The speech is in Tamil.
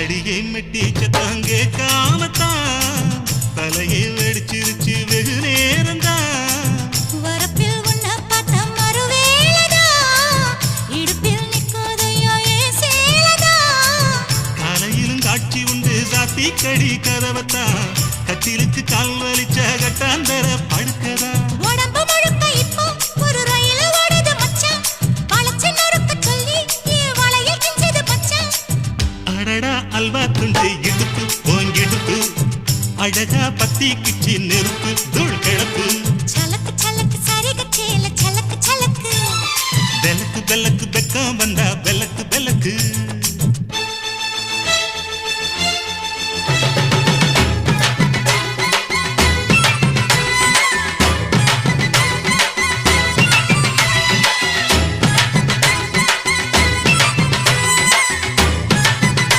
அடியை மெட்டி சத்தம் கேட்காமத்தான் தலையை வெடிச்சிருச்சு வெகு நேரம்தான் வரப்பில் உன்னை பார்த்த மறுவேளைதான் இடுப்பில் நிற்காதையா ஏன் சேலதான் காலையிலும் காட்சி உண்டு சாத்தி கடி கதவத்தான் கட்டிலுக்கு கால் வலிச்ச கட்டாந்தர படுக்கதா உடம்பு முழுக்க இப்போ ஒரு ரயில் ஓடுது மச்சான் வளைச்சு நறுக்க சொல்லி என் வளையல் கிஞ்சது மச்சான் அடடா அல்வா துண்டு இடுப்பு போங்கிடுப்பு அழகா பத்தி கிச்சி நெருப்பு தூள் கிழப்பு சலக்கு சலக்கு சரிக சேல சலக்கு சலக்கு வெலக்கு வெலக்கு வெக்கம் வந்தா வெலக்கு வெலக்கு